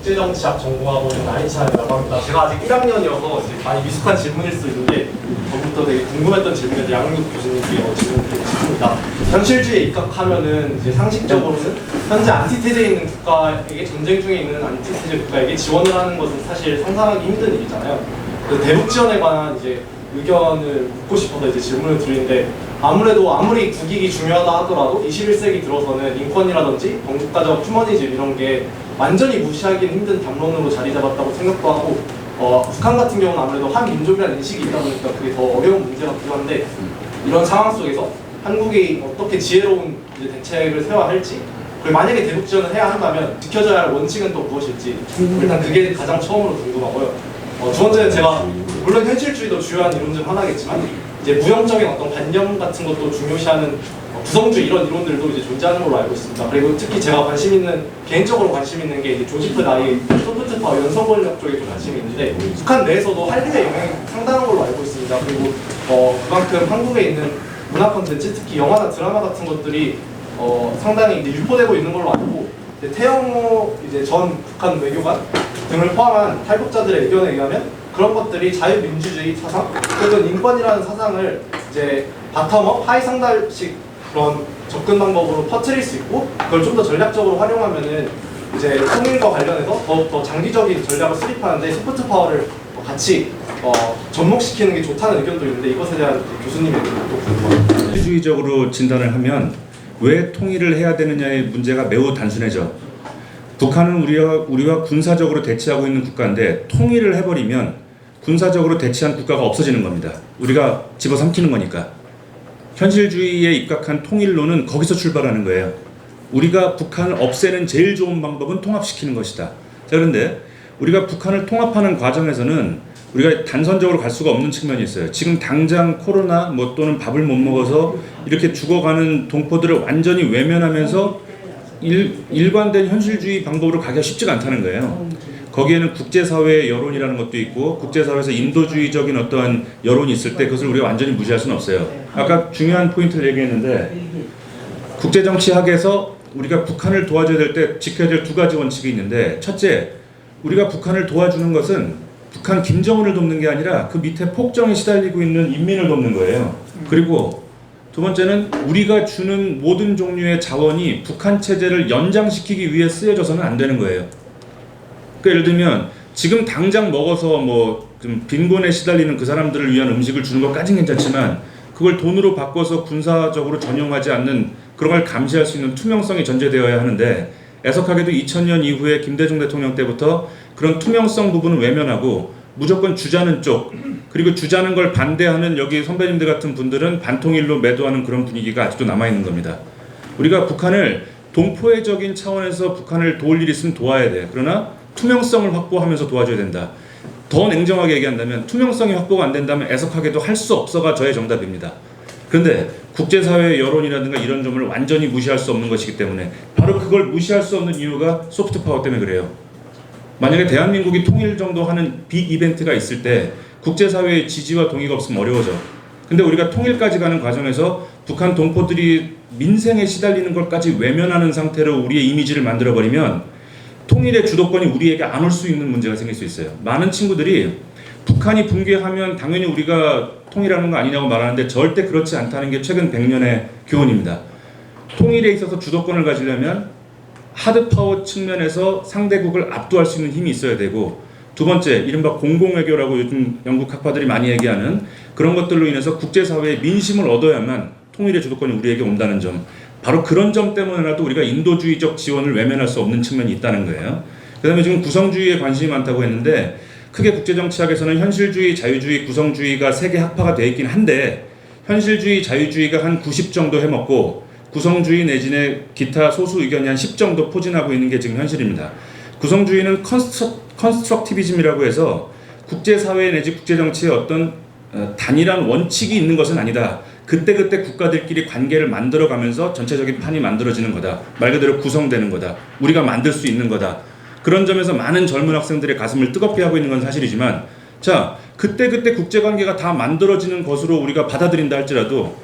국제정치학 전공하고 있는 나인찬이라고 합니다. 제가 아직 1학년이어서 이제 많이 미숙한 질문일 수 있는데 전부터 되게 궁금했던 질문인데 양육 교수님께 질문드리고 싶습니다. 현실주의에 입각하면은 이제 상식적으로는 현재 안티테제에 있는 국가에게 전쟁 중에 있는 안티테제 국가에게 지원을 하는 것은 사실 상상하기 힘든 일이잖아요. 그래서 대북 지원에 관한 이제 의견을 묻고 싶어서 이제 질문을 드리는데 아무래도 아무리 국익이 중요하다 하더라도 21세기 들어서는 인권이라든지 범국가적 휴머니즘 이런 게 완전히 무시하기는 힘든 담론으로 자리 잡았다고 생각도 하고 북한 같은 경우는 아무래도 한 민족이라는 인식이 있다 보니까 그게 더 어려운 문제 같기도 한데 이런 상황 속에서 한국이 어떻게 지혜로운 이제 대책을 세워야 할지 그리고 만약에 대북 지원을 해야 한다면 지켜져야 할 원칙은 또 무엇일지 일단 그게 가장 처음으로 궁금하고요. 두 번째는 제가 물론 현실주의도 주요한 이론 중 하나겠지만 이제 무형적인 어떤 관념 같은 것도 중요시하는 구성주의 이런 이론들도 이제 존재하는 걸로 알고 있습니다. 그리고 특히 제가 개인적으로 관심 있는 게 이제 조지프 나이, 소프트 파워, 연성 권력 쪽에 좀 관심이 있는데 북한 내에서도 한류의 영향이 상당한 걸로 알고 있습니다. 그리고 그만큼 한국에 있는 문화 콘텐츠, 특히 영화나 드라마 같은 것들이 상당히 이제 유포되고 있는 걸로 알고 태영호 이제 전 북한 외교관 등을 포함한 탈북자들의 의견에 의하면 그런 것들이 자유민주주의 사상, 혹은 인권이라는 사상을 이제 바텀업, 하위 상달식 그런 접근 방법으로 퍼뜨릴 수 있고 그걸 좀 더 전략적으로 활용하면은 이제 통일과 관련해서 더 장기적인 전략을 수립하는데 소프트 파워를 같이 접목시키는 게 좋다는 의견도 있는데 이것에 대한 교수님의 의견도 궁금합니다. 민주주의적으로 진단을 하면 왜 통일을 해야 되느냐의 문제가 매우 단순해져. 북한은 우리와 군사적으로 대치하고 있는 국가인데 통일을 해버리면 군사적으로 대치한 국가가 없어지는 겁니다. 우리가 집어삼키는 거니까. 현실주의에 입각한 통일론은 거기서 출발하는 거예요. 우리가 북한을 없애는 제일 좋은 방법은 통합시키는 것이다. 자, 그런데 우리가 북한을 통합하는 과정에서는 우리가 단선적으로 갈 수가 없는 측면이 있어요. 지금 당장 코로나 또는 밥을 못 먹어서 이렇게 죽어가는 동포들을 완전히 외면하면서 일관된 현실주의 방법으로 가기가 쉽지가 않다는 거예요. 거기에는 국제사회의 여론이라는 것도 있고 국제사회에서 인도주의적인 어떠한 여론이 있을 때 그것을 우리가 완전히 무시할 수는 없어요. 아까 중요한 포인트를 얘기했는데 국제정치학에서 우리가 북한을 도와줘야 될 때 지켜야 될 두 가지 원칙이 있는데 첫째, 우리가 북한을 도와주는 것은 북한 김정은을 돕는 게 아니라 그 밑에 폭정에 시달리고 있는 인민을 돕는 거예요. 그리고 두 번째는 우리가 주는 모든 종류의 자원이 북한 체제를 연장시키기 위해 쓰여져서는 안 되는 거예요. 그러니까 예를 들면 지금 당장 먹어서 좀 빈곤에 시달리는 그 사람들을 위한 음식을 주는 것까지는 괜찮지만 그걸 돈으로 바꿔서 군사적으로 전용하지 않는 그런 걸 감시할 수 있는 투명성이 전제되어야 하는데 애석하게도 2000년 이후에 김대중 대통령 때부터 그런 투명성 부분은 외면하고 무조건 주자는 쪽 그리고 주자는 걸 반대하는 여기 선배님들 같은 분들은 반통일로 매도하는 그런 분위기가 아직도 남아있는 겁니다. 우리가 북한을 동포애적인 차원에서 북한을 도울 일 있으면 도와야 돼. 그러나 투명성을 확보하면서 도와줘야 된다. 더 냉정하게 얘기한다면 투명성이 확보가 안 된다면 애석하게도 할 수 없어가 저의 정답입니다. 그런데 국제사회의 여론이라든가 이런 점을 완전히 무시할 수 없는 것이기 때문에 바로 그걸 무시할 수 없는 이유가 소프트파워 때문에 그래요. 만약에 대한민국이 통일 정도 하는 빅 이벤트가 있을 때 국제사회의 지지와 동의가 없으면 어려워져. 근데 우리가 통일까지 가는 과정에서 북한 동포들이 민생에 시달리는 것까지 외면하는 상태로 우리의 이미지를 만들어버리면 통일의 주도권이 우리에게 안 올 수 있는 문제가 생길 수 있어요. 많은 친구들이 북한이 붕괴하면 당연히 우리가 통일하는 거 아니냐고 말하는데 절대 그렇지 않다는 게 최근 100년의 교훈입니다. 통일에 있어서 주도권을 가지려면 하드파워 측면에서 상대국을 압도할 수 있는 힘이 있어야 되고 두 번째, 이른바 공공외교라고 요즘 영국 학파들이 많이 얘기하는 그런 것들로 인해서 국제사회의 민심을 얻어야만 통일의 주도권이 우리에게 온다는 점, 바로 그런 점 때문에라도 우리가 인도주의적 지원을 외면할 수 없는 측면이 있다는 거예요. 그 다음에 지금 구성주의에 관심이 많다고 했는데 크게 국제정치학에서는 현실주의, 자유주의, 구성주의가 세 개 학파가 되어 있긴 한데 현실주의, 자유주의가 한 90 정도 해먹고 구성주의 내지는 기타 소수 의견이 한 10 정도 포진하고 있는 게 지금 현실입니다. 구성주의는 컨스트럭티비즘이라고 해서 국제사회 내지 국제정치에 어떤 단일한 원칙이 있는 것은 아니다. 그때그때 국가들끼리 관계를 만들어가면서 전체적인 판이 만들어지는 거다. 말 그대로 구성되는 거다. 우리가 만들 수 있는 거다. 그런 점에서 많은 젊은 학생들의 가슴을 뜨겁게 하고 있는 건 사실이지만 자, 그때그때 국제관계가 다 만들어지는 것으로 우리가 받아들인다 할지라도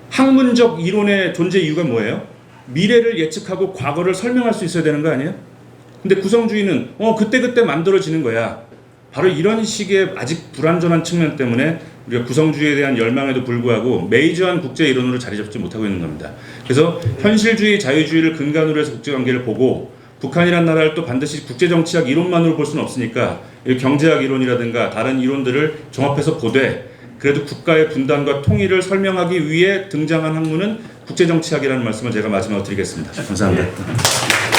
학문적 이론의 존재 이유가 뭐예요? 미래를 예측하고 과거를 설명할 수 있어야 되는 거 아니에요? 근데 구성주의는 그때그때 만들어지는 거야. 바로 이런 식의 아직 불완전한 측면 때문에 우리가 구성주의에 대한 열망에도 불구하고 메이저한 국제 이론으로 자리 잡지 못하고 있는 겁니다. 그래서 현실주의, 자유주의를 근간으로 해서 국제관계를 보고 북한이란 나라를 또 반드시 국제정치학 이론만으로 볼 수는 없으니까 경제학 이론이라든가 다른 이론들을 종합해서 보되 그래도 국가의 분단과 통일을 설명하기 위해 등장한 학문은 국제정치학이라는 말씀을 제가 마지막으로 드리겠습니다. 감사합니다.